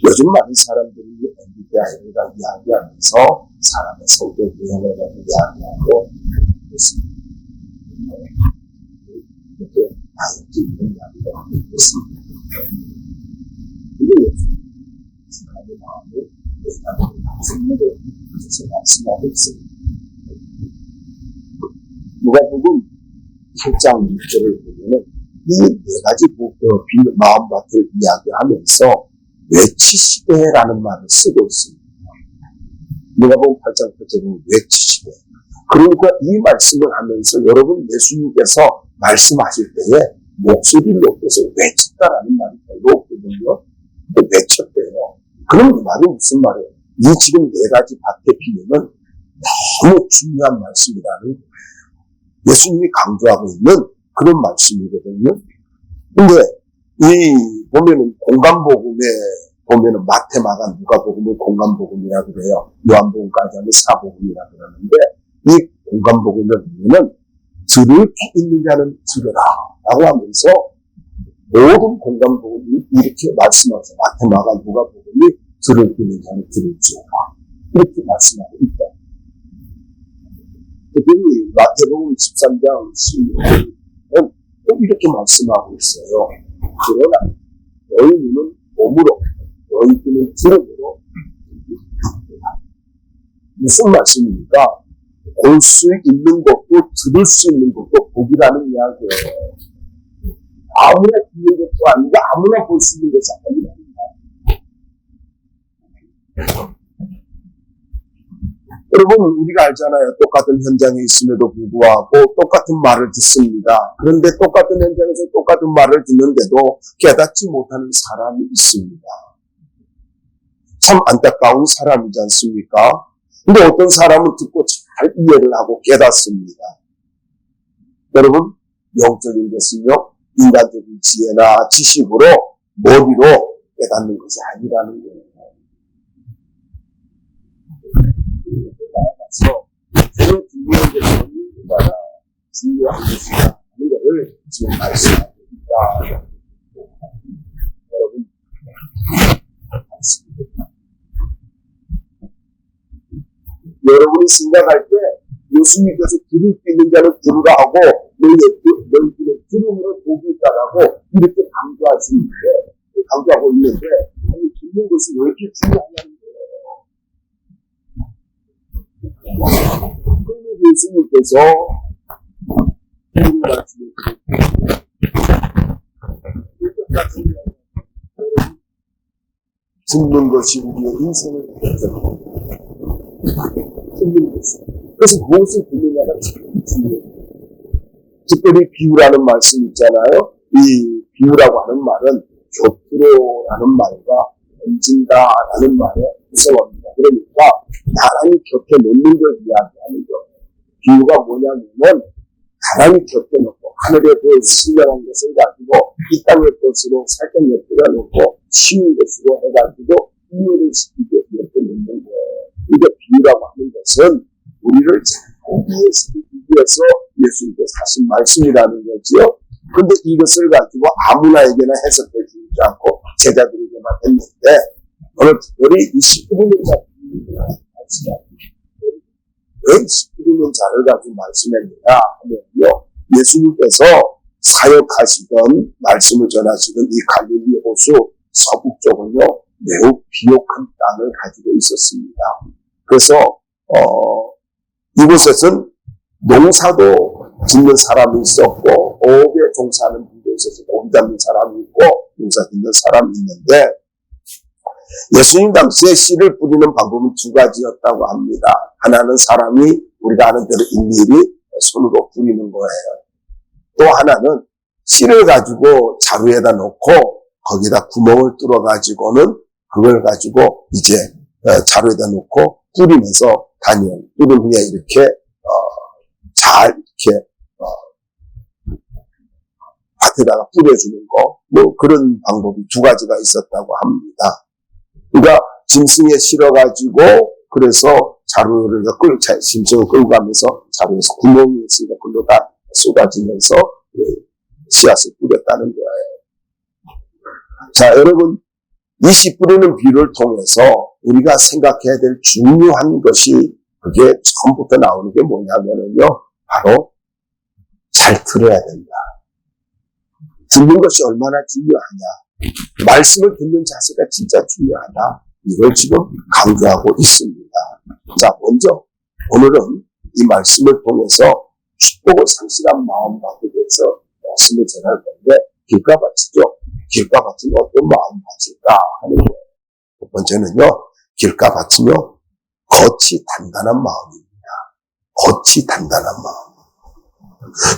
요즘 많은 사람들이 MBTI를 이야기하면서 사람의 성격 유형을 이야기하고 있습니다. 이렇게 다양한 이야기를 하고 있습니다. 이게 사람의 마음을 생각을 해서 말씀하고 있습니다. 누가복음 7장 6절을 보면은 이 네 가지 마음밭을 이야기하면서 외치시되라는 말을 쓰고 있습니다. 누가복음 8장 8절은 외치시되. 그러니까 이 말씀을 하면서 여러분 예수님께서 말씀하실 때에 목소리를 높여서 외쳤다라는 말이 별로 없거든요. 근데 외쳤대요. 그럼 이 말은 무슨 말이에요? 이 지금 네 가지 밭의 비유는 너무 중요한 말씀이라는 거예요. 예수님이 강조하고 있는 그런 말씀이거든요. 근데 보면은 공간복음에 보면은 마태, 마가, 누가복음을 공간복음이라 그래요. 요한복음까지 하면 사복음이라 그러는데 이 공간복음을 보면은 들을 수 있는 자는 들으라 라고 하면서 모든 공간복음이 이렇게 말씀하면서 마태, 마가, 누가복음이 들을 수 있는 자는 들을지어다 이렇게 말씀하고 있다. 특별히 마태복음 13장 16절은 또 이렇게 말씀하고 있어요. 그러나 너희 눈은 몸으로, 너희 귀는 들음으로. 무슨 말씀입니까? 볼 수 있는 것도 들을 수 있는 것도 복이라는 이야기예요. 아무나 듣는 것도 아니고 아무나 볼 수 있는 것이 아닙니다. 여러분 우리가 알잖아요. 똑같은 현장에 있음에도 불구하고 똑같은 말을 듣습니다. 그런데 똑같은 현장에서 똑같은 말을 듣는데도 깨닫지 못하는 사람이 있습니다. 참 안타까운 사람이지 않습니까? 근데 어떤 사람은 듣고 잘 이해를 하고 깨닫습니다. 여러분 영적인 것은요 인간적인 지혜나 지식으로 머리로 깨닫는 것이 아니라는 거예요. 나아가서 새로 중요한 것은 얼마나 중요한 것이냐 하는 것을 지금 말씀하고 있다. 여러분 여러분이 생각할 때 예수님께서 들을 수 있는 자는 들으라 하고 너희들은 들음으로 복이 있다라고 이렇게 강조하고 있는데 아니 듣는 것이 왜 이렇게 중요하냐는 거예요. 그러면 예수님께서 듣는 것이 우리의 인생을 듣는 것이. 그래서 무엇을 듣느냐가 참 중요해요. 특별히 비유라는 말씀 있잖아요. 이 비유라고 하는 말은 곁으로라는 말과 던진다라는 말에 무서워합니다. 그러니까 나란히 곁에 놓는 걸 이야기하는 거예요. 비유가 뭐냐면은 나란히 곁에 놓고 하늘의 그 신령한 것을 가지고 이 땅의 것으로 살짝 곁에다 놓고 쉬운 것으로 해가지고 이해를 시키게 옆에 놓는 거예요. 이게 비유라고 하는 것은 우리를 잘 이해시키기 위해서 예수님께서 하신 말씀이라는 거지요. 근데 이것을 가지고 아무나에게나 해석해 주지 않고 제자들에게만 했는데 오늘 특별히 이 19년 자를 왜 19년 자를 가지고 말씀했느냐 하면요. 예수님께서 사역하시던 말씀을 전하시던 이 갈릴리 호수 서북쪽은요 매우 비옥한 땅을 가지고 있었습니다. 그래서 이곳에서는 농사도 짓는 사람이 있었고 어업에 종사하는 분도 있어서 고기 잡는 사람이 있고 농사 짓는 사람이 있는데 예수님 당시에 씨를 뿌리는 방법은 두 가지였다고 합니다. 하나는 사람이 우리가 아는 대로 일일이 손으로 뿌리는 거예요. 또 하나는 씨를 가지고 자루에다 놓고 거기다 구멍을 뚫어 가지고는 그걸 가지고 이제 자루에다 놓고 뿌리면서 단연 뿌린 후에 이렇게 잘 이렇게 밭에다가 뿌려주는 거 뭐 그런 방법이 두 가지가 있었다고 합니다. 그러니까 짐승에 실어가지고 그래서 자루를 짐승을 끌고 가면서 자루에서 구멍이 있으니까 그걸로 다 쏟아지면서 씨앗을 뿌렸다는 거예요. 자 여러분 이 씨 뿌리는 비유를 통해서 우리가 생각해야 될 중요한 것이 그게 처음부터 나오는 게 뭐냐면요. 바로 잘 들어야 된다. 듣는 것이 얼마나 중요하냐. 말씀을 듣는 자세가 진짜 중요하다. 이걸 지금 강조하고 있습니다. 자, 먼저 오늘은 이 말씀을 통해서 축복을 상실한 마음 받기 위해서 말씀을 전할 건데 길가 바치죠. 길가 바치면 어떤 마음 바칠까 하는 거예요. 첫 번째는요. 길가 바치며 겉이 단단한 마음입니다. 겉이 단단한 마음.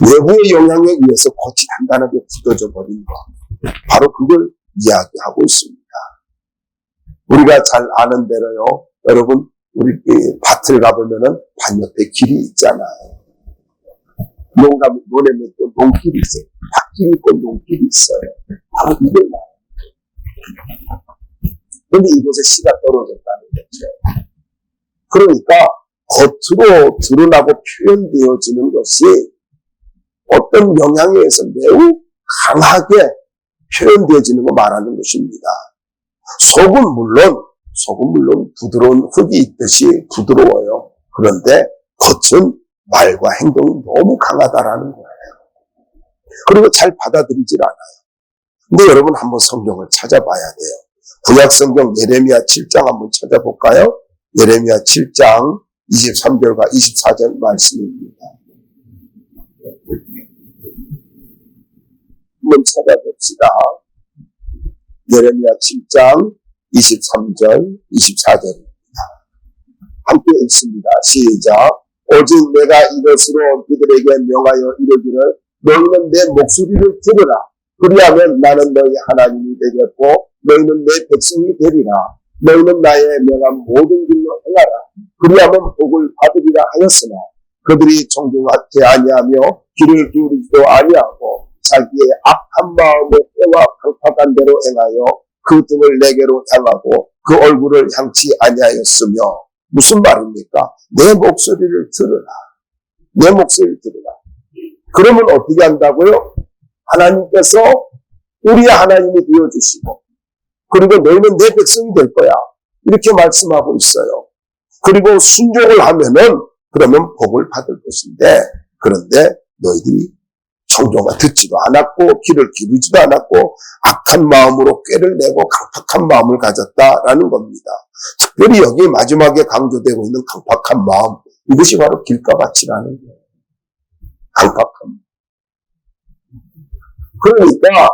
외부의 영향에 의해서 겉이 단단하게 굳어져 버린 것. 바로 그걸 이야기하고 있습니다. 우리가 잘 아는 대로요. 여러분 우리 밭을 가보면은 밭 옆에 길이 있잖아요. 논에는 또 농길이 있어요. 밭길이 있고 농길이 있어요. 바로 이걸 말해요. 그런데 이곳에 씨가 떨어졌다는 거죠. 그러니까 겉으로 드러나고 표현되어지는 것이 어떤 영향에 의해서 매우 강하게 표현되어지는 거 말하는 것입니다. 속은 물론 부드러운 흙이 있듯이 부드러워요. 그런데 겉은 말과 행동이 너무 강하다라는 거예요. 그리고 잘 받아들이질 않아요. 근데 여러분 한번 성경을 찾아봐야 돼요. 구약 성경 예레미야 7장 한번 찾아볼까요? 예레미야 7장 23절과 24절 말씀입니다. 한번 찾아봅시다. 예레미야 7장 23절, 24절입니다. 함께 읽습니다. 시작. 오직 내가 이것으로 그들에게 명하여 이르기를 너희는 내 목소리를 들으라. 그리하면 나는 너희 하나님이 되겠고 너희는 내 백성이 되리라. 너희는 나의 명한 모든 길로 행하라. 그리하면 복을 받으리라 하였으나 그들이 정중하지 아니하며 귀를 기울이지도 아니하고 자기의 악한 마음을 해와 강팍한 대로 행하여 그 등을 내게로 향하고 그 얼굴을 향치 아니하였으며 무슨 말입니까? 내 목소리를 들으라. 내 목소리를 들으라. 그러면 어떻게 한다고요? 하나님께서 우리의 하나님이 되어주시고 그리고 너희는 내 백성이 될 거야. 이렇게 말씀하고 있어요. 그리고 순종을 하면은 그러면 복을 받을 것인데 그런데 너희들이 청종을 듣지도 않았고 귀를 기울이지도 않았고 악한 마음으로 꾀를 내고 강팍한 마음을 가졌다라는 겁니다. 특별히 여기 마지막에 강조되고 있는 강팍한 마음 이것이 바로 길가밭이라는 거예요. 강팍한 마음. 그러니까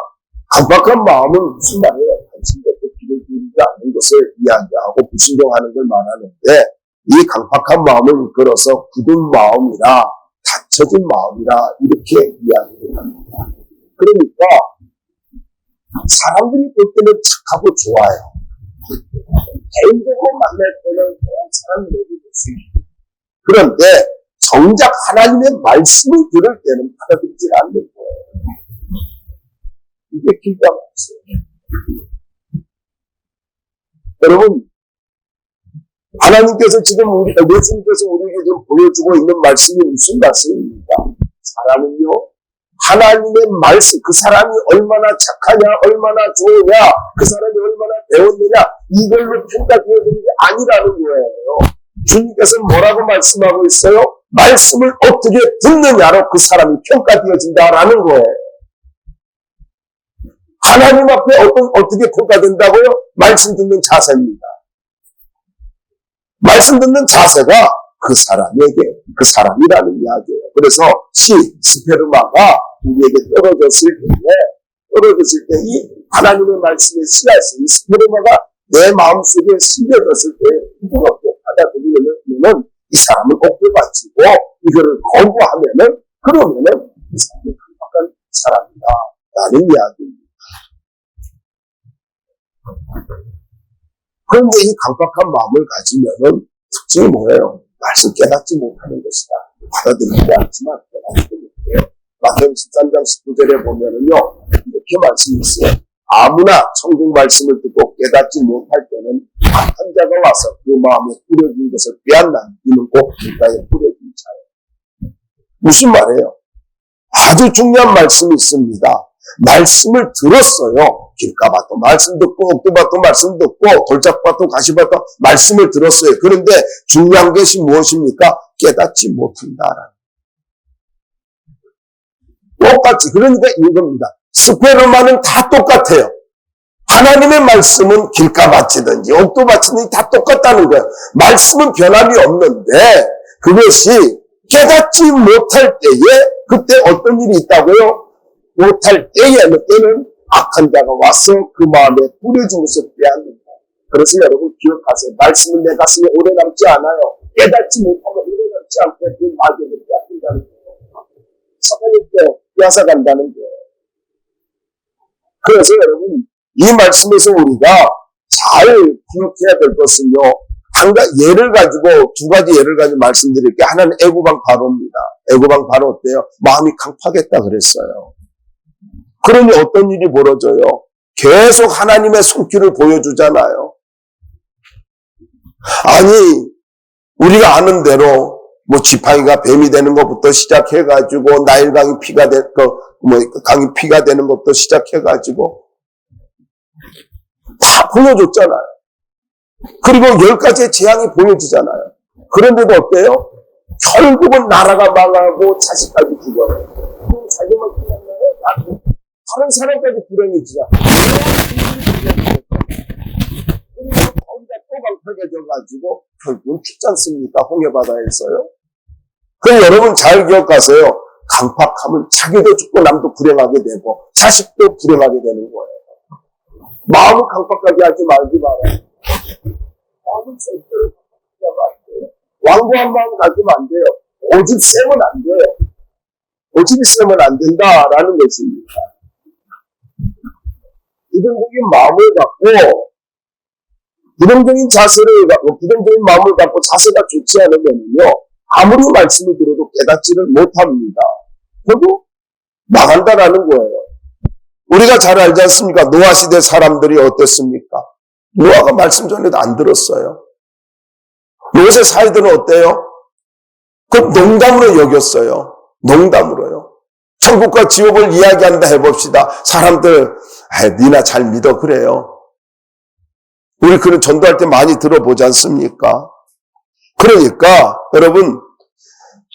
강팍한 마음은 무슨 말이에요? 당신도 귀를 기울이지 않는 것을 이야기하고 불순종하는 걸 말하는데 이 강팍한 마음을 이끌어서 굳은 마음이라 닫혀진 마음이라 이렇게 이야기를 합니다. 그러니까 사람들이 볼 때는 착하고 좋아요. 개인적으로 만날 때는 그냥 사람 얘기 좋습니다. 그런데 정작 하나님의 말씀을 들을 때는 받아들이지 않는 거예요. 이게 길가 말씀이에요. 여러분 하나님께서 지금 예수님께서 우리에게 지금 보여주고 있는 말씀이 무슨 말씀입니까? 사람은요, 하나님의 말씀, 그 사람이 얼마나 착하냐, 얼마나 좋으냐, 그 사람이 얼마나 배웠느냐, 이걸로 평가되어지는 게 아니라는 거예요. 주님께서 뭐라고 말씀하고 있어요? 말씀을 어떻게 듣느냐로 그 사람이 평가되어진다라는 거예요. 하나님 앞에 어떻게 평가된다고요? 말씀 듣는 자세입니다. 말씀 듣는 자세가 그 사람이라는 이야기예요. 그래서 스페르마가 우리에게 떨어졌을 때 이 하나님의 말씀의 씨앗이 스페르마가 내 마음속에 심겨졌을 때 부드럽게 받아들이려면 이 사람을 어깨 받치고 이거를 거부하면은 그러면은 이 사람이 강박한 사람이다 라는 이야기입니다. 그런데 이 강박한 마음을 가지면은 특징이 뭐예요? 말씀 깨닫지 못하는 것이다. 받아들이지 않지만 깨닫지 못해요. 마태복음 13장 19절에 보면은요, 이렇게 말씀이 있어요. 아무나 천국 말씀을 듣고 깨닫지 못할 때는 악한 자가 와서 그 마음에 뿌려진 것을 빼앗나니 이는 꼭 길가에 뿌려진 자예요. 무슨 말이에요? 아주 중요한 말씀이 있습니다. 말씀을 들었어요. 길가봐도 말씀 듣고 옥토봐도 말씀 듣고 돌짝봐도 가시봐도 말씀을 들었어요. 그런데 중요한 것이 무엇입니까? 깨닫지 못한다라는. 똑같이. 그러니까 이겁니다. 스페르마는 다 똑같아요. 하나님의 말씀은 길가바치든지 옥토바치든지 다 똑같다는 거예요. 말씀은 변함이 없는데 그것이 깨닫지 못할 때에 그때 어떤 일이 있다고요? 못할 때는 악한 자가 와서 그 마음에 뿌려주면서 빼앗는다. 그래서 여러분 기억하세요. 말씀은 내 가슴에 오래 남지 않아요. 깨닫지 못하면 오래 남지 않고 그 마귀를 빼앗는다는 거예요. 사탄이 빼앗아간다는 거예요. 그래서 여러분 이 말씀에서 우리가 잘 기억해야 될 것은요. 예를 가지고 두 가지 예를 가지고 말씀드릴게요. 하나는 애고방 바로입니다. 애고방 바로 어때요? 마음이 강팍했다 그랬어요. 그러니 어떤 일이 벌어져요? 계속 하나님의 손길을 보여주잖아요. 아니 우리가 아는 대로 뭐 지팡이가 뱀이 되는 것부터 시작해가지고 나일강이 강이 피가 되는 것부터 시작해가지고 다 보여줬잖아요. 그리고 10가지의 재앙이 보여지잖아요. 그런데도 어때요? 결국은 나라가 망하고 자식까지 죽어요. 자기만 끝났나요? 다른 사람까지 불행해지자. 그리고 거기다 또 강팍해져가지고 결국은 죽지 않습니까? 홍해바다에서요. 그럼 여러분 잘 기억하세요. 강팍하면 자기도 죽고 남도 불행하게 되고 자식도 불행하게 되는 거예요. 마음을 강팍하게 하지 말지 말아요. 마음을 절대로 강팍하게 하면 안 돼요. 완고한 마음 가지면 안 돼요. 오직 세면 안 돼요. 오직 세면 안 된다라는 것입니다. 부정적인 마음을 갖고 부정적인 자세를 갖고 부정적인 마음을 갖고 자세가 좋지 않으면요 아무리 말씀을 들어도 깨닫지를 못합니다. 결국 망한다라는 거예요. 우리가 잘 알지 않습니까? 노아 시대 사람들이 어땠습니까? 노아가 말씀 전에도 안 들었어요. 요새 사이들은 어때요? 그 농담으로 여겼어요. 농담으로요. 천국과 지옥을 이야기한다 해봅시다. 사람들 니나 잘 믿어 그래요. 우리 그런 전도할 때 많이 들어보지 않습니까? 그러니까 여러분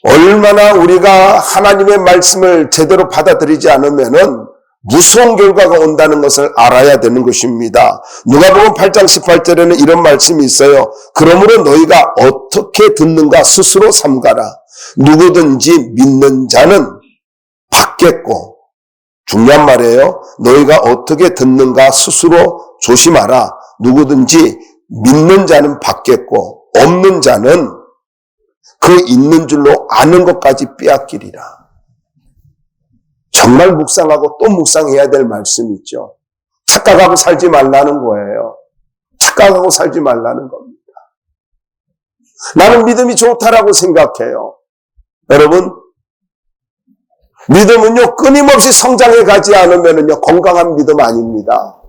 얼마나 우리가 하나님의 말씀을 제대로 받아들이지 않으면은 무서운 결과가 온다는 것을 알아야 되는 것입니다. 누가복음 8장 18절에는 이런 말씀이 있어요. 그러므로 너희가 어떻게 듣는가 스스로 삼가라. 누구든지 믿는 자는 받겠고, 중요한 말이에요. 너희가 어떻게 듣는가 스스로 조심하라. 누구든지 믿는 자는 받겠고 없는 자는 그 있는 줄로 아는 것까지 빼앗기리라. 정말 묵상하고 또 묵상해야 될 말씀이죠. 착각하고 살지 말라는 거예요. 착각하고 살지 말라는 겁니다. 나는 믿음이 좋다라고 생각해요. 여러분, 믿음은요, 끊임없이 성장해 가지 않으면요, 건강한 믿음 아닙니다.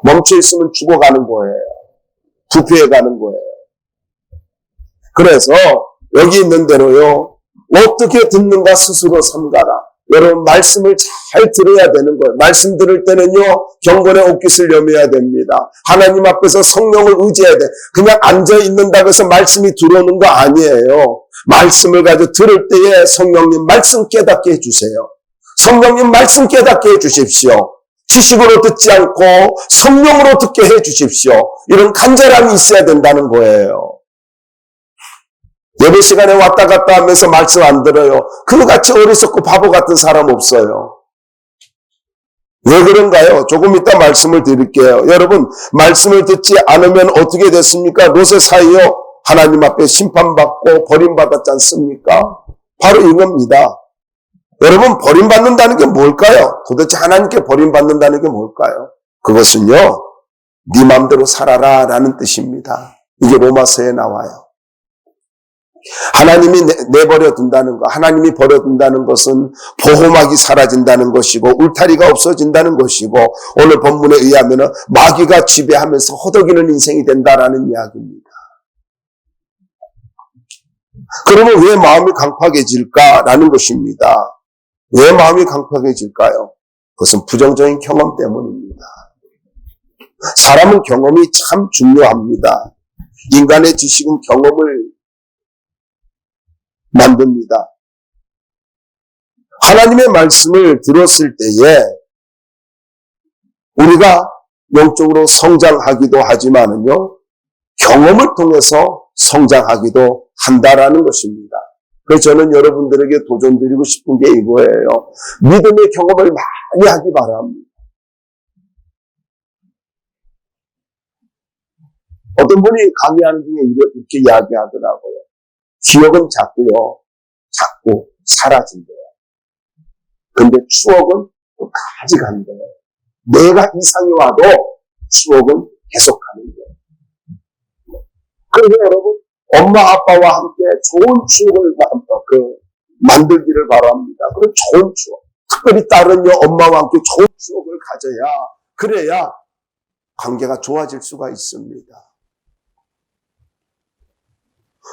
멈춰 있으면 죽어가는 거예요. 부패해 가는 거예요. 그래서 여기 있는 대로요, 어떻게 듣는가 스스로 삼가라. 여러분 말씀을 잘 들어야 되는 거예요. 말씀 들을 때는요, 경건의 옷깃을 여며야 됩니다. 하나님 앞에서 성령을 의지해야 돼. 그냥 앉아있는다고 해서 말씀이 들어오는 거 아니에요. 말씀을 가지고 들을 때에 성령님 말씀 깨닫게 해주세요. 성령님 말씀 깨닫게 해주십시오. 지식으로 듣지 않고 성령으로 듣게 해주십시오. 이런 간절함이 있어야 된다는 거예요. 예배 시간에 왔다 갔다 하면서 말씀 안 들어요. 그같이 어리석고 바보 같은 사람 없어요. 왜 그런가요? 조금 이따 말씀을 드릴게요. 여러분, 말씀을 듣지 않으면 어떻게 됐습니까? 롯의 사이요, 하나님 앞에 심판받고 버림받았지 않습니까? 바로 이겁니다. 여러분, 버림받는다는 게 뭘까요? 도대체 하나님께 버림받는다는 게 뭘까요? 그것은요, 네 마음대로 살아라 라는 뜻입니다. 이게 로마서에 나와요. 하나님이 내버려 둔다는 것, 하나님이 버려둔다는 것은 보호막이 사라진다는 것이고 울타리가 없어진다는 것이고 오늘 본문에 의하면 마귀가 지배하면서 허덕이는 인생이 된다라는 이야기입니다. 그러면 왜 마음이 강팍해질까라는 것입니다. 왜 마음이 강팍해질까요? 그것은 부정적인 경험 때문입니다. 사람은 경험이 참 중요합니다. 인간의 지식은 경험을 만듭니다. 하나님의 말씀을 들었을 때에 우리가 영적으로 성장하기도 하지만은요, 경험을 통해서 성장하기도 한다라는 것입니다. 그래서 저는 여러분들에게 도전드리고 싶은 게 이거예요. 믿음의 경험을 많이 하기 바랍니다. 어떤 분이 강의하는 중에 이렇게 이야기하더라고요. 기억은 자꾸 사라진대요. 근데 추억은 끝까지 간대요. 내가 이상이 와도 추억은 계속 가는 거예요. 그래서 여러분, 엄마 아빠와 함께 좋은 추억을 만들기를 바랍니다. 그런 좋은 추억. 특별히 딸은요, 엄마와 함께 좋은 추억을 그래야 관계가 좋아질 수가 있습니다.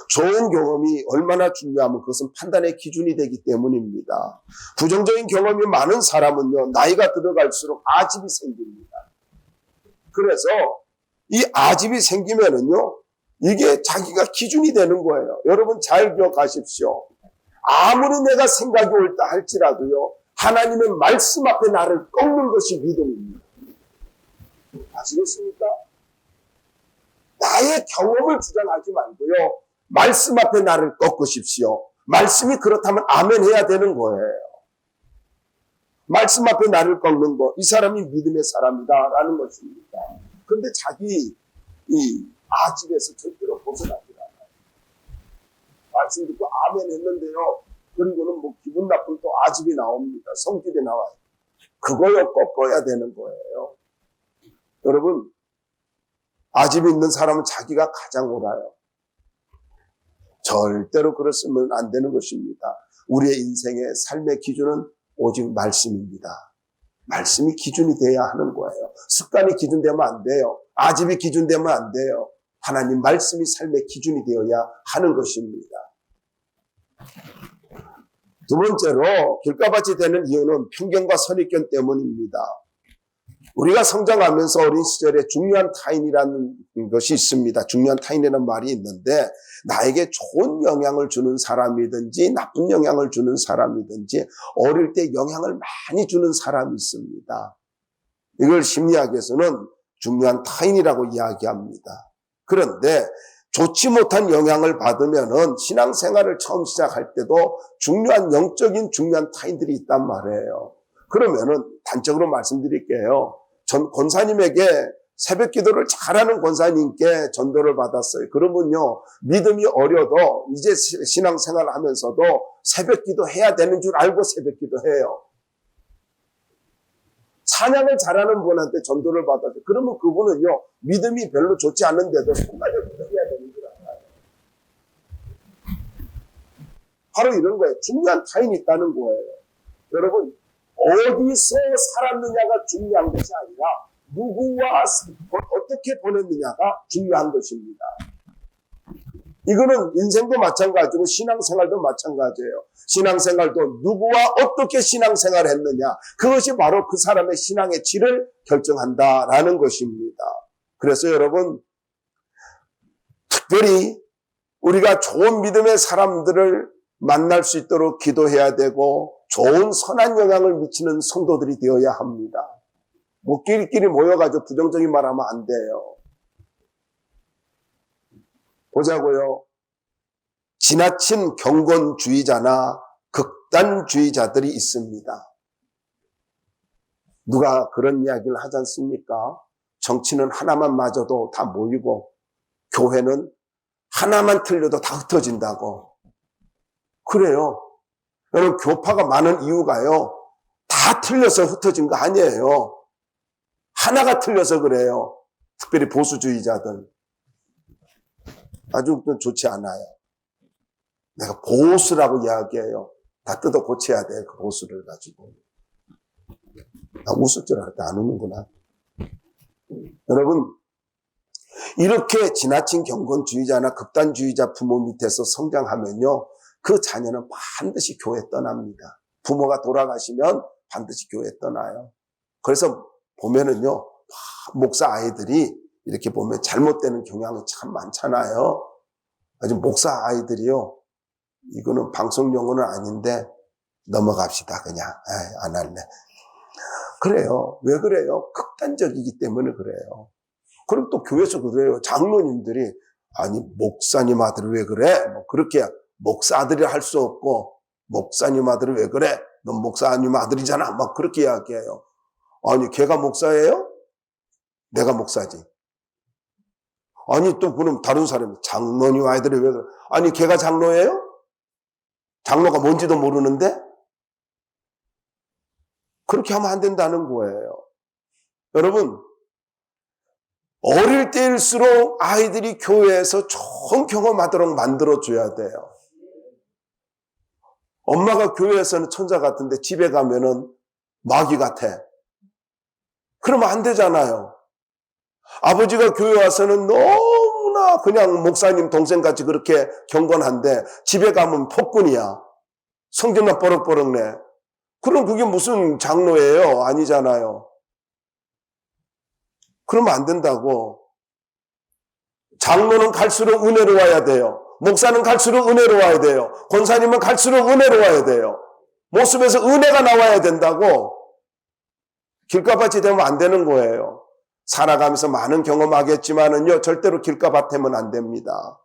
좋은 경험이 얼마나 중요하면 그것은 판단의 기준이 되기 때문입니다. 부정적인 경험이 많은 사람은요, 나이가 들어갈수록 아집이 생깁니다. 그래서 이 아집이 생기면은요, 이게 자기가 기준이 되는 거예요. 여러분 잘 기억하십시오. 아무리 내가 생각이 옳다 할지라도요, 하나님의 말씀 앞에 나를 꺾는 것이 믿음입니다. 아시겠습니까? 나의 경험을 주장하지 말고요, 말씀 앞에 나를 꺾으십시오. 말씀이 그렇다면 아멘 해야 되는 거예요. 말씀 앞에 나를 꺾는 거, 이 사람이 믿음의 사람이다라는 것입니다. 그런데 자기 이 아집에서 절대로 벗어나지 않아요. 말씀 듣고 아멘 했는데요, 그리고는 뭐 기분 나쁜 또 아집이 나옵니다. 성질이 나와요. 그거요 꺾어야 되는 거예요. 여러분, 아집이 있는 사람은 자기가 가장 옳아요. 절대로 그랬으면 안 되는 것입니다. 우리의 인생의 삶의 기준은 오직 말씀입니다. 말씀이 기준이 돼야 하는 거예요. 습관이 기준되면 안 돼요. 아집이 기준되면 안 돼요. 하나님 말씀이 삶의 기준이 되어야 하는 것입니다. 두 번째로 길가밭이 되는 이유는 편견과 선입견 때문입니다. 우리가 성장하면서 어린 시절에 중요한 타인이라는 것이 있습니다. 중요한 타인이라는 말이 있는데, 나에게 좋은 영향을 주는 사람이든지 나쁜 영향을 주는 사람이든지 어릴 때 영향을 많이 주는 사람이 있습니다. 이걸 심리학에서는 중요한 타인이라고 이야기합니다. 그런데 좋지 못한 영향을 받으면은 신앙생활을 처음 시작할 때도 영적인 중요한 타인들이 있단 말이에요. 그러면은 단적으로 말씀드릴게요. 전 권사님에게 새벽 기도를 잘하는 권사님께 전도를 받았어요. 그러면요, 믿음이 어려도 이제 신앙생활을 하면서도 새벽 기도 해야 되는 줄 알고 새벽 기도 해요. 찬양을 잘하는 분한테 전도를 받았어요. 그러면 그분은요, 믿음이 별로 좋지 않은데도 순간적으로 기도해야 되는 줄 알아요. 바로 이런 거예요. 중요한 타인이 있다는 거예요. 여러분, 어디서 살았느냐가 중요한 것이 아니라 누구와 어떻게 보냈느냐가 중요한 것입니다. 이거는 인생도 마찬가지고 신앙생활도 마찬가지예요. 신앙생활도 누구와 어떻게 신앙생활을 했느냐, 그것이 바로 그 사람의 신앙의 질을 결정한다라는 것입니다. 그래서 여러분, 특별히 우리가 좋은 믿음의 사람들을 만날 수 있도록 기도해야 되고 좋은 선한 영향을 미치는 성도들이 되어야 합니다. 뭐 끼리끼리 모여가지고 부정적인 말 하면 안 돼요. 보자고요. 지나친 경건주의자나 극단주의자들이 있습니다. 누가 그런 이야기를 하지 않습니까? 정치는 하나만 맞아도 다 모이고 교회는 하나만 틀려도 다 흩어진다고. 그래요. 여러분, 교파가 많은 이유가요, 다 틀려서 흩어진 거 아니에요. 하나가 틀려서 그래요. 특별히 보수주의자들. 아주 좋지 않아요. 내가 보수라고 이야기해요. 다 뜯어 고쳐야 돼, 그 보수를 가지고. 나 웃을 줄 알았다. 안 웃는구나. 여러분, 이렇게 지나친 경건주의자나 극단주의자 부모 밑에서 성장하면요, 그 자녀는 반드시 교회 떠납니다. 부모가 돌아가시면 반드시 교회 떠나요. 그래서 보면은요, 목사 아이들이 이렇게 보면 잘못되는 경향이 참 많잖아요. 아주 목사 아이들이요, 이거는 방송 용어는 아닌데 넘어갑시다. 그냥 안 할래. 그래요. 왜 그래요? 극단적이기 때문에 그래요. 그리고 또 교회에서 그래요. 장로님들이 아니 목사님 아들이 왜 그래? 뭐 그렇게 목사 아들이 할 수 없고 목사님 아들이 왜 그래? 넌 목사님 아들이잖아. 막 그렇게 이야기해요. 아니 걔가 목사예요? 내가 목사지. 아니 또 그럼 다른 사람이 장로님 아이들이 왜 그래? 아니 걔가 장로예요? 장로가 뭔지도 모르는데? 그렇게 하면 안 된다는 거예요. 여러분, 어릴 때일수록 아이들이 교회에서 좋은 경험하도록 만들어줘야 돼요. 엄마가 교회에서는 천사 같은데 집에 가면은 마귀 같아. 그러면 안 되잖아요. 아버지가 교회 와서는 너무나 그냥 목사님 동생같이 그렇게 경건한데 집에 가면 폭군이야. 성질만 버럭버럭 내. 그럼 그게 무슨 장로예요? 아니잖아요. 그러면 안 된다고. 장로는 갈수록 은혜로워야 돼요. 목사는 갈수록 은혜로워야 돼요. 권사님은 갈수록 은혜로워야 돼요. 모습에서 은혜가 나와야 된다고. 길가밭이 되면 안 되는 거예요. 살아가면서 많은 경험하겠지만은요, 절대로 길가밭 되면 안 됩니다.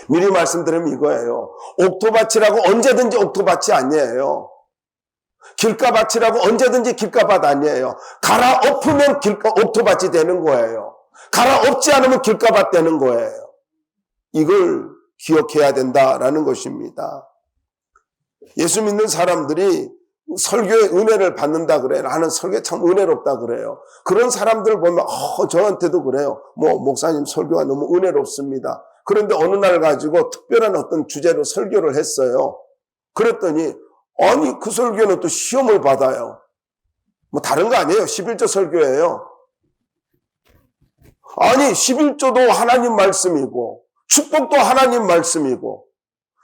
미리 말씀드리면 이거예요. 옥토밭이라고 언제든지 옥토밭이 아니에요. 길가밭이라고 언제든지 길가밭 아니에요. 갈아엎으면 옥토밭이 되는 거예요. 갈아엎지 않으면 길가밭 되는 거예요. 이걸 기억해야 된다라는 것입니다. 예수 믿는 사람들이 설교의 은혜를 받는다 그래요. 나는 설교 참 은혜롭다 그래요. 그런 사람들 보면 저한테도 그래요. 목사님 설교가 너무 은혜롭습니다. 그런데 어느 날 가지고 특별한 어떤 주제로 설교를 했어요. 그랬더니 아니 그 설교는 또 시험을 받아요. 다른 거 아니에요. 11조 설교예요. 아니 11조도 하나님 말씀이고 축복도 하나님 말씀이고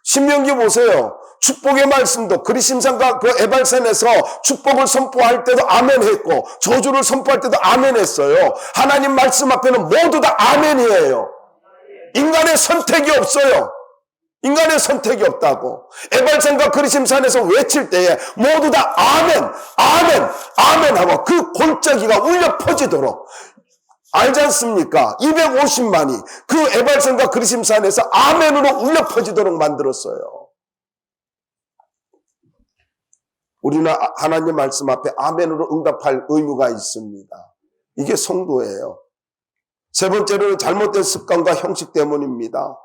신명기 보세요. 축복의 말씀도 그리심산과 그 에발산에서 축복을 선포할 때도 아멘 했고 저주를 선포할 때도 아멘 했어요. 하나님 말씀 앞에는 모두 다 아멘이에요. 인간의 선택이 없어요. 인간의 선택이 없다고. 에발산과 그리심산에서 외칠 때에 모두 다 아멘, 아멘, 아멘 하고 그 골짜기가 울려 퍼지도록 알지 않습니까? 250만이 그 에발산과 그리심산에서 아멘으로 울려 퍼지도록 만들었어요. 우리는 하나님 말씀 앞에 아멘으로 응답할 의무가 있습니다. 이게 성도예요. 세 번째로는 잘못된 습관과 형식 때문입니다.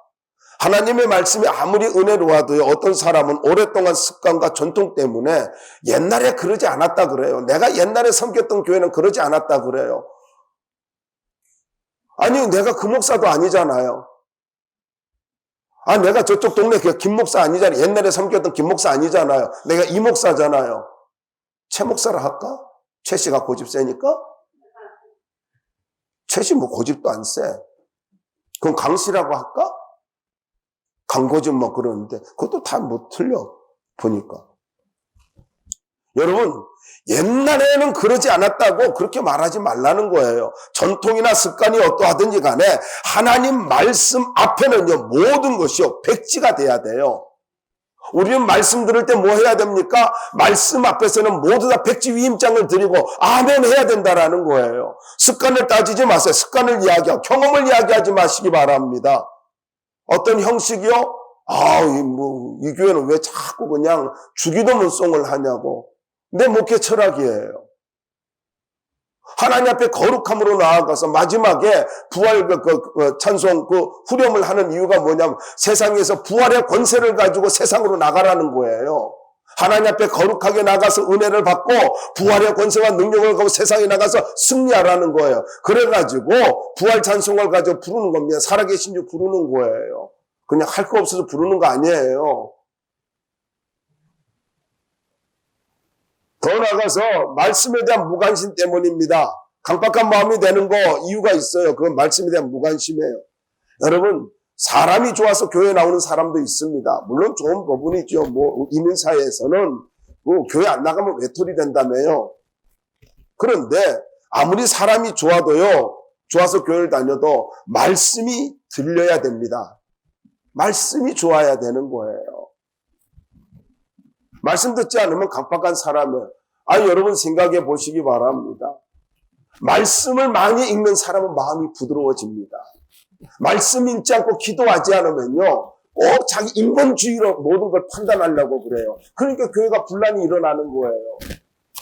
하나님의 말씀이 아무리 은혜로워도요, 어떤 사람은 오랫동안 습관과 전통 때문에 옛날에 그러지 않았다 그래요. 내가 옛날에 섬겼던 교회는 그러지 않았다 그래요. 아니 내가 그 목사도 아니잖아요. 내가 저쪽 동네 김 목사 아니잖아요. 옛날에 섬겼던 김 목사 아니잖아요. 내가 이 목사잖아요. 최 목사를 할까? 최 씨가 고집 세니까? 최 씨 고집도 안 세. 그럼 강 씨라고 할까? 강고집 그러는데 그것도 다 틀려 보니까. 여러분 옛날에는 그러지 않았다고 그렇게 말하지 말라는 거예요. 전통이나 습관이 어떠하든지 간에 하나님 말씀 앞에는요 모든 것이요 백지가 돼야 돼요. 우리는 말씀 들을 때 뭐 해야 됩니까? 말씀 앞에서는 모두 다 백지 위임장을 드리고 아멘 해야 된다라는 거예요. 습관을 따지지 마세요. 습관을 이야기하고 경험을 이야기하지 마시기 바랍니다. 어떤 형식이요? 이 교회는 왜 자꾸 그냥 주기도문송을 하냐고. 내 목회 철학이에요. 하나님 앞에 거룩함으로 나아가서 마지막에 부활 찬송 후렴을 하는 이유가 뭐냐면 세상에서 부활의 권세를 가지고 세상으로 나가라는 거예요. 하나님 앞에 거룩하게 나가서 은혜를 받고 부활의 권세와 능력을 가지고 세상에 나가서 승리하라는 거예요. 그래가지고 부활 찬송을 가지고 부르는 겁니다. 살아계신 주 부르는 거예요. 그냥 할 거 없어서 부르는 거 아니에요. 더 나아가서 말씀에 대한 무관심 때문입니다. 강박한 마음이 되는 거 이유가 있어요. 그건 말씀에 대한 무관심이에요. 여러분 사람이 좋아서 교회에 나오는 사람도 있습니다. 물론 좋은 부분이죠. 이민 사회에서는 교회 안 나가면 외톨이 된다며요. 그런데 아무리 사람이 좋아도요, 좋아서 교회를 다녀도 말씀이 들려야 됩니다. 말씀이 좋아야 되는 거예요. 말씀 듣지 않으면 강박한 사람은, 여러분 생각해 보시기 바랍니다. 말씀을 많이 읽는 사람은 마음이 부드러워집니다. 말씀 읽지 않고 기도하지 않으면요, 꼭 자기 인본주의로 모든 걸 판단하려고 그래요. 그러니까 교회가 분란이 일어나는 거예요.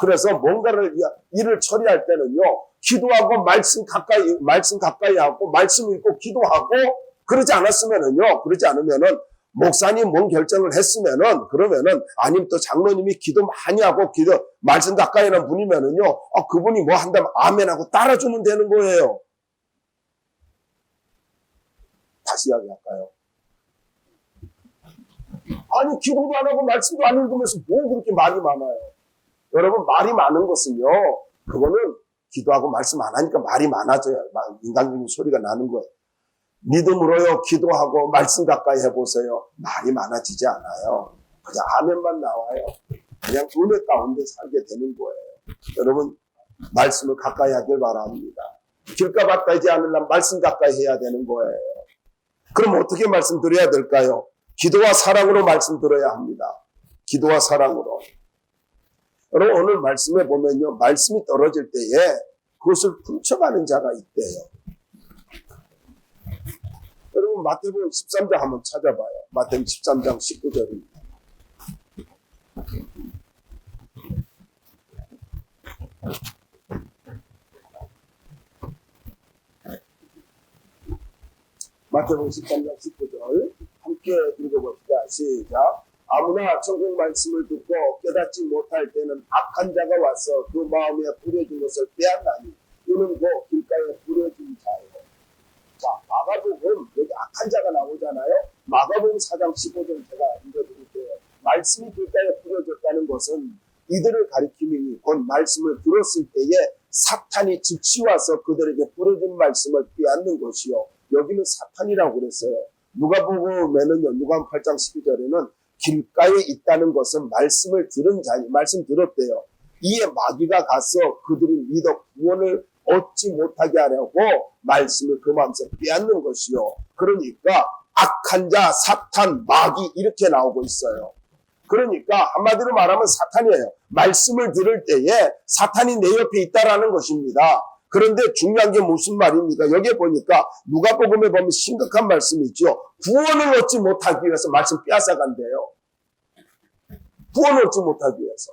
그래서 뭔가를, 일을 처리할 때는요, 기도하고 말씀 가까이 하고, 말씀 읽고 기도하고, 그러지 않으면은, 목사님 뭔 결정을 했으면은, 아니면 또 장로님이 기도 많이 하고, 말씀 가까이 하는 분이면은요, 그분이 뭐 한다면 아멘하고 따라주면 되는 거예요. 다시 이야기할까요? 아니, 기도도 안 하고 말씀도 안 읽으면서 뭐 그렇게 말이 많아요? 여러분, 말이 많은 것은요, 그거는 기도하고 말씀 안 하니까 말이 많아져요. 인간적인 소리가 나는 거예요. 믿음으로요, 기도하고 말씀 가까이 해보세요. 말이 많아지지 않아요. 그냥 아멘만 나와요. 그냥 은혜 가운데 살게 되는 거예요. 여러분, 말씀을 가까이 하길 바랍니다. 길가 가까이지 않으려면 말씀 가까이 해야 되는 거예요. 그럼 어떻게 말씀 드려야 될까요? 기도와 사랑으로 말씀 들어야 합니다. 기도와 사랑으로. 여러분, 오늘 말씀에 보면요, 말씀이 떨어질 때에 그것을 훔쳐가는 자가 있대요. 여러분, 마태복음 13장 한번 찾아봐요. 마태복음 13장 19절입니다. 마태복음 13장 19절 함께 읽어봅시다. 시작. 아무나 천국 말씀을 듣고 깨닫지 못할 때는 악한 자가 와서 그 마음에 뿌려진 것을 빼앗나니 이는 곧 길가에 뿌려진 자예요. 자, 마가복음 여기 악한 자가 나오잖아요. 마가복음 4장 15절 제가 읽어드릴게요. 말씀이 길가에 뿌려졌다는 것은 이들을 가리킴이니 곧 말씀을 들었을 때에 사탄이 즉시 와서 그들에게 뿌려진 말씀을 빼앗는 것이요. 여기는 사탄이라고 그랬어요. 누가복음에는요, 누가복음 8장 12절에는 길가에 있다는 것은 말씀을 들은 자니, 말씀 들었대요. 이에 마귀가 가서 그들이 믿어 구원을 얻지 못하게 하려고 말씀을 그 마음에서 빼앗는 것이요. 그러니까 악한 자, 사탄, 마귀 이렇게 나오고 있어요. 그러니까 한마디로 말하면 사탄이에요. 말씀을 들을 때에 사탄이 내 옆에 있다라는 것입니다. 그런데 중요한 게 무슨 말입니까? 여기에 보니까 누가복음에 보면 심각한 말씀이 있죠. 구원을 얻지 못하기 위해서 말씀 빼앗아간대요. 구원을 얻지 못하기 위해서.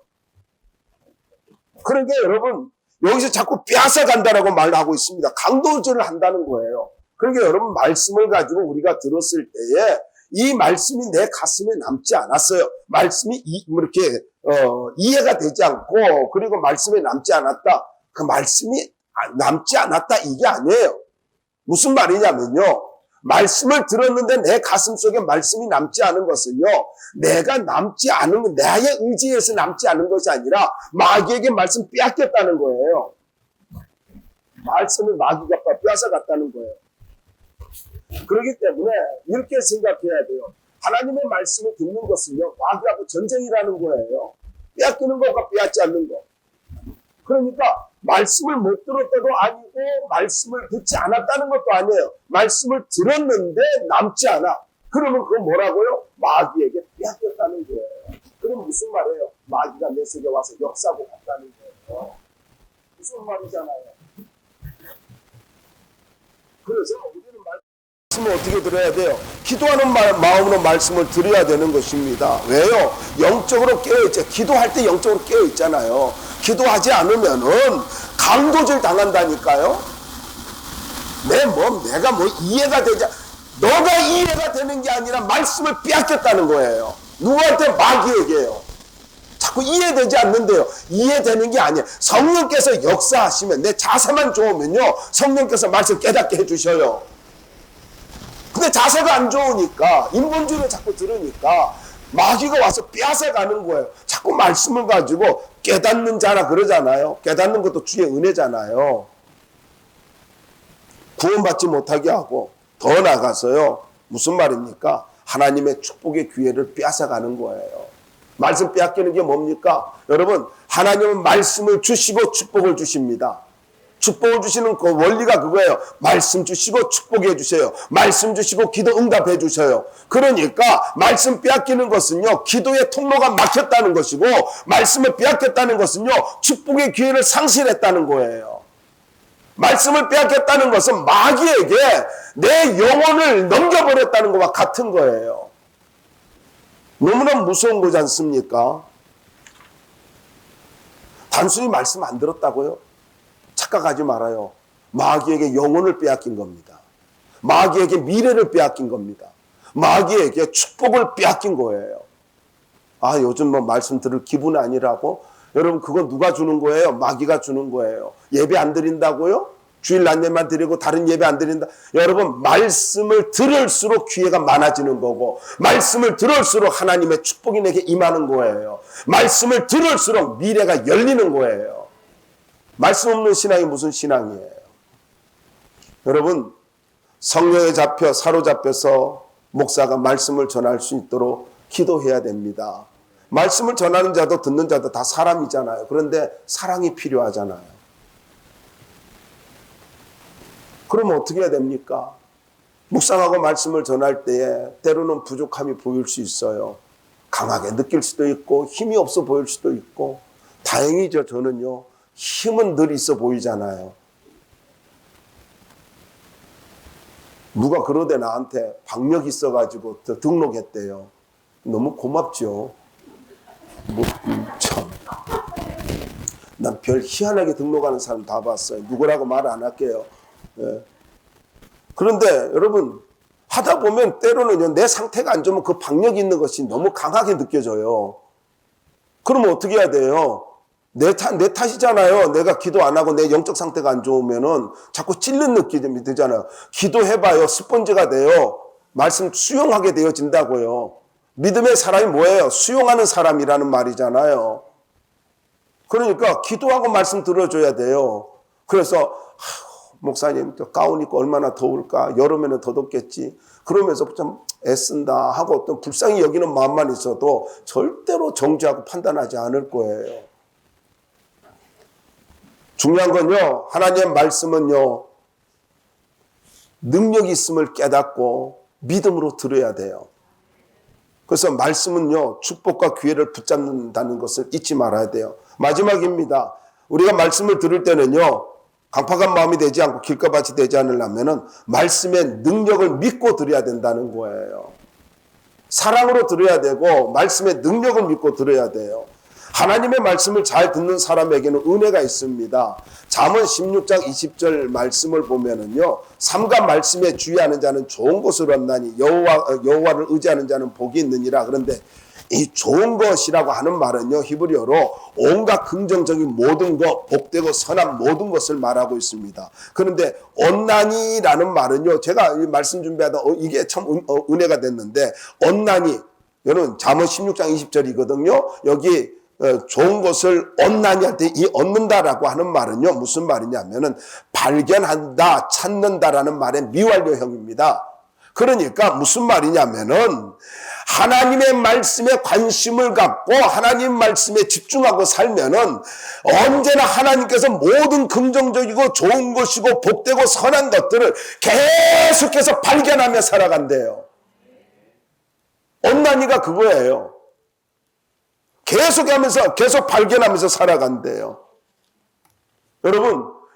그러니까 여러분, 여기서 자꾸 빼앗아간다라고 말을 하고 있습니다. 강도질을 한다는 거예요. 그러니까 여러분, 말씀을 가지고 우리가 들었을 때에 이 말씀이 내 가슴에 남지 않았어요. 말씀이 이렇게 이해가 되지 않고, 그리고 말씀에 남지 않았다. 그 말씀이 남지 않았다 이게 아니에요. 무슨 말이냐면요, 말씀을 들었는데 내 가슴 속에 말씀이 남지 않은 것은요, 내가 남지 않은, 나의 의지에서 남지 않은 것이 아니라 마귀에게 말씀 빼앗겼다는 거예요. 말씀을 마귀가 빼앗아갔다는 거예요. 그렇기 때문에 이렇게 생각해야 돼요. 하나님의 말씀을 듣는 것은요, 마귀하고 전쟁이라는 거예요. 빼앗기는 것과 빼앗지 않는 것. 그러니까 말씀을 못 들었다도 아니고 말씀을 듣지 않았다는 것도 아니에요. 말씀을 들었는데 남지 않아. 그러면 그건 뭐라고요? 마귀에게 빼앗겼다는 거예요. 그럼 무슨 말이에요? 마귀가 내 속에 와서 역사하고 갔다는 거예요. 무슨 말이잖아요. 그래서 우리는 말씀을 어떻게 들어야 돼요? 기도하는 마음으로 말씀을 드려야 되는 것입니다. 왜요? 영적으로 깨어있죠. 기도할 때 영적으로 깨어있잖아요. 기도하지 않으면은 강도질 당한다니까요. 내가 이해가 되지, 너가 이해가 되는 게 아니라 말씀을 빼앗겼다는 거예요. 누구한테? 마귀에게요. 자꾸 이해되지 않는데요. 이해되는 게 아니에요. 성령께서 역사하시면, 내 자세만 좋으면요, 성령께서 말씀 깨닫게 해주셔요. 근데 자세가 안 좋으니까, 인본주의를 자꾸 들으니까 마귀가 와서 빼앗아가는 거예요. 자꾸 말씀을 가지고 깨닫는 자라 그러잖아요. 깨닫는 것도 주의 은혜잖아요. 구원받지 못하게 하고 더 나아가서요. 무슨 말입니까? 하나님의 축복의 기회를 빼앗아가는 거예요. 말씀 빼앗기는 게 뭡니까? 여러분, 하나님은 말씀을 주시고 축복을 주십니다. 축복을 주시는 그 원리가 그거예요. 말씀 주시고 축복해 주세요. 말씀 주시고 기도 응답해 주셔요. 그러니까 말씀 빼앗기는 것은요, 기도의 통로가 막혔다는 것이고, 말씀을 빼앗겼다는 것은요, 축복의 기회를 상실했다는 거예요. 말씀을 빼앗겼다는 것은 마귀에게 내 영혼을 넘겨버렸다는 것과 같은 거예요. 너무나 무서운 거지 않습니까? 단순히 말씀 안 들었다고요? 착각하지 말아요. 마귀에게 영혼을 빼앗긴 겁니다. 마귀에게 미래를 빼앗긴 겁니다. 마귀에게 축복을 빼앗긴 거예요. 아, 요즘 뭐 말씀 들을 기분 아니라고? 여러분, 그건 누가 주는 거예요? 마귀가 주는 거예요. 예배 안 드린다고요? 주일 낮에만 드리고 다른 예배 안 드린다. 여러분, 말씀을 들을수록 기회가 많아지는 거고, 말씀을 들을수록 하나님의 축복이 내게 임하는 거예요. 말씀을 들을수록 미래가 열리는 거예요. 말씀 없는 신앙이 무슨 신앙이에요? 여러분, 성령에 잡혀 사로잡혀서 목사가 말씀을 전할 수 있도록 기도해야 됩니다. 말씀을 전하는 자도 듣는 자도 다 사람이잖아요. 그런데 사랑이 필요하잖아요. 그러면 어떻게 해야 됩니까? 묵상하고 말씀을 전할 때에 때로는 부족함이 보일 수 있어요. 강하게 느낄 수도 있고 힘이 없어 보일 수도 있고, 다행이죠. 저는요, 힘은 늘 있어 보이잖아요. 누가 그러대 나한테 박력 있어가지고 등록했대요. 너무 고맙죠. 참. 난 별 희한하게 등록하는 사람 다 봤어요. 누구라고 말 안 할게요. 예. 그런데 여러분, 하다 보면 때로는 내 상태가 안 좋으면 그 박력이 있는 것이 너무 강하게 느껴져요. 그러면 어떻게 해야 돼요? 내 탓이잖아요. 내가 기도 안 하고 내 영적 상태가 안 좋으면은 자꾸 찔는 느낌이 들잖아요. 기도해봐요. 스펀지가 돼요. 말씀 수용하게 되어진다고요. 믿음의 사람이 뭐예요? 수용하는 사람이라는 말이잖아요. 그러니까 기도하고 말씀 들어줘야 돼요. 그래서 목사님, 가운 입고 얼마나 더울까? 여름에는 더 덥겠지. 그러면서 좀 애쓴다 하고 어떤 불쌍히 여기는 마음만 있어도 절대로 정죄하고 판단하지 않을 거예요. 중요한 건요, 하나님의 말씀은요, 능력이 있음을 깨닫고 믿음으로 들어야 돼요. 그래서 말씀은요, 축복과 기회를 붙잡는다는 것을 잊지 말아야 돼요. 마지막입니다. 우리가 말씀을 들을 때는요, 강팍한 마음이 되지 않고 길가밭이 되지 않으려면은 말씀의 능력을 믿고 들어야 된다는 거예요. 사랑으로 들어야 되고 말씀의 능력을 믿고 들어야 돼요. 하나님의 말씀을 잘 듣는 사람에게는 은혜가 있습니다. 잠언 16장 20절 말씀을 보면은요, 삼가 말씀에 주의하는 자는 좋은 것을 얻나니 여호와를 의지하는 자는 복이 있느니라. 그런데 이 좋은 것이라고 하는 말은요, 히브리어로 온갖 긍정적인 모든 것, 복되고 선한 모든 것을 말하고 있습니다. 그런데 얻나니라는 말은요, 제가 이 말씀 준비하다 이게 참 은혜가 됐는데, 얻나니, 여러분 잠언 16장 20절이거든요. 여기 좋은 것을 얻나니 할 때 이 얻는다라고 하는 말은요, 무슨 말이냐면은 발견한다, 찾는다라는 말의 미완료형입니다. 그러니까 무슨 말이냐면은 하나님의 말씀에 관심을 갖고 하나님 말씀에 집중하고 살면은 언제나 하나님께서 모든 긍정적이고 좋은 것이고 복되고 선한 것들을 계속해서 발견하며 살아간대요. 온난이가 그거예요. 계속 발견하면서 살아간대요.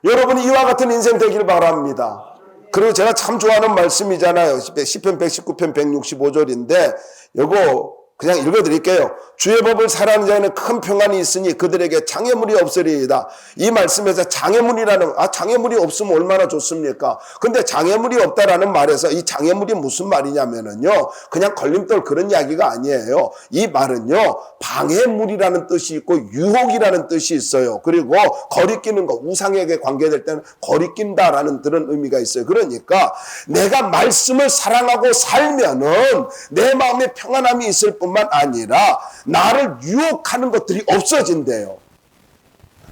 여러분이 이와 같은 인생 되기를 바랍니다. 그리고 제가 참 좋아하는 말씀이잖아요. 시편 119편 165절인데 이거 그냥 읽어드릴게요. 주의 법을 사랑하는 자에는 큰 평안이 있으니 그들에게 장애물이 없으리이다. 이 말씀에서 장애물이 없으면 얼마나 좋습니까? 근데 장애물이 없다라는 말에서 이 장애물이 무슨 말이냐면은요, 그냥 걸림돌 그런 이야기가 아니에요. 이 말은요, 방해물이라는 뜻이 있고 유혹이라는 뜻이 있어요. 그리고 거리끼는 거, 우상에게 관계될 때는 거리낀다라는 그런 의미가 있어요. 그러니까 내가 말씀을 사랑하고 살면은 내 마음에 평안함이 있을 뿐만 아니라 나를 유혹하는 것들이 없어진대요.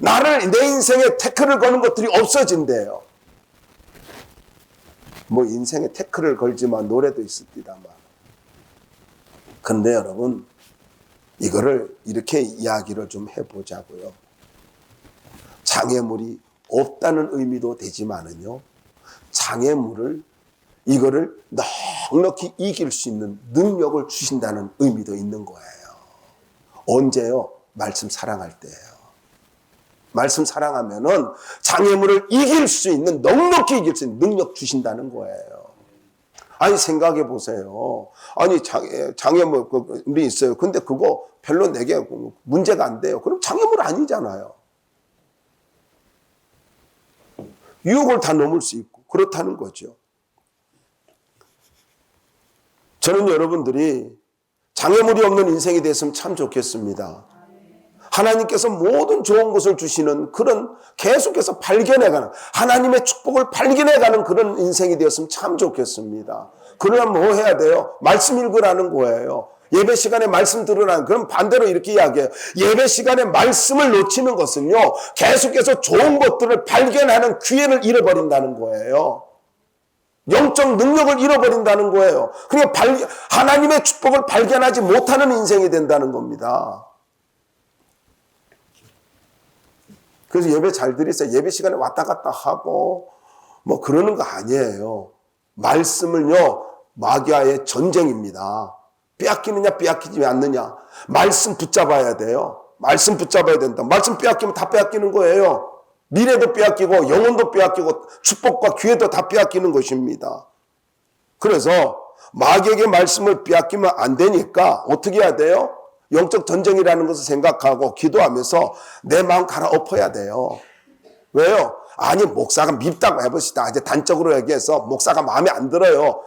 내 인생에 태클을 거는 것들이 없어진대요. 뭐 인생에 태클을 걸지만 노래도 있습니다만. 근데 여러분, 이거를 이렇게 이야기를 좀 해보자고요. 장애물이 없다는 의미도 되지만은요, 장애물을 이거를 넉넉히 이길 수 있는 능력을 주신다는 의미도 있는 거예요. 언제요? 말씀 사랑할 때예요. 말씀 사랑하면은 장애물을 이길 수 있는, 넉넉히 이길 수 있는 능력 주신다는 거예요. 아니, 생각해 보세요. 아니, 장애물이 있어요. 근데 그거 별로 내게 문제가 안 돼요. 그럼 장애물 아니잖아요. 유혹을 다 넘을 수 있고, 그렇다는 거죠. 저는 여러분들이 장애물이 없는 인생이 됐으면 참 좋겠습니다. 하나님께서 모든 좋은 것을 주시는 그런, 계속해서 발견해가는, 하나님의 축복을 발견해가는 그런 인생이 되었으면 참 좋겠습니다. 그러면 뭐 해야 돼요? 말씀 읽으라는 거예요. 예배 시간에 말씀 들으라는, 그럼 반대로 이렇게 이야기해요. 예배 시간에 말씀을 놓치는 것은요, 계속해서 좋은 것들을 발견하는 기회를 잃어버린다는 거예요. 영적 능력을 잃어버린다는 거예요. 그러니까 하나님의 축복을 발견하지 못하는 인생이 된다는 겁니다. 그래서 예배 잘 드리세요. 예배 시간에 왔다 갔다 하고 뭐 그러는 거 아니에요. 말씀을요, 마귀와의 전쟁입니다. 빼앗기느냐 빼앗기지 않느냐. 말씀 붙잡아야 돼요. 말씀 붙잡아야 된다. 말씀 빼앗기면 다 빼앗기는 거예요. 미래도 빼앗기고 영혼도 빼앗기고 축복과 기회도 다 빼앗기는 것입니다. 그래서 마귀에게 말씀을 빼앗기면 안 되니까 어떻게 해야 돼요? 영적 전쟁이라는 것을 생각하고 기도하면서 내 마음 갈아엎어야 돼요. 왜요? 아니, 목사가 밉다고 해봅시다. 이제 단적으로 얘기해서 목사가 마음에 안 들어요.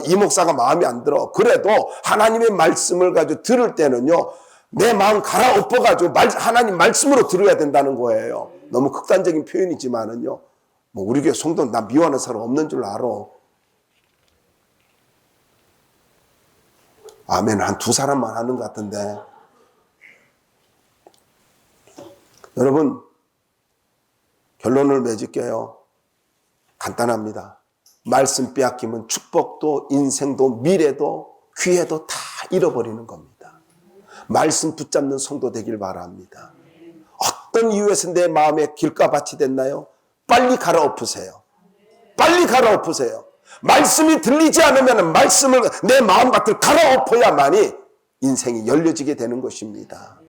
이 목사가 마음에 안 들어. 그래도 하나님의 말씀을 가지고 들을 때는요, 내 마음 갈아엎어가지고 하나님 말씀으로 들어야 된다는 거예요. 너무 극단적인 표현이지만은요, 뭐 우리 교회 성도 나 미워하는 사람 없는 줄 알아. 아멘. 한 두 사람만 하는 것 같은데. 여러분, 결론을 맺을게요. 간단합니다. 말씀 빼앗기면 축복도 인생도 미래도 기회도 다 잃어버리는 겁니다. 말씀 붙잡는 성도 되길 바랍니다. 어떤 이유에서 내 마음에 길가밭이 됐나요? 빨리 갈아엎으세요. 빨리 갈아엎으세요. 말씀이 들리지 않으면 말씀을, 내 마음밭을 갈아엎어야만이 인생이 열려지게 되는 것입니다.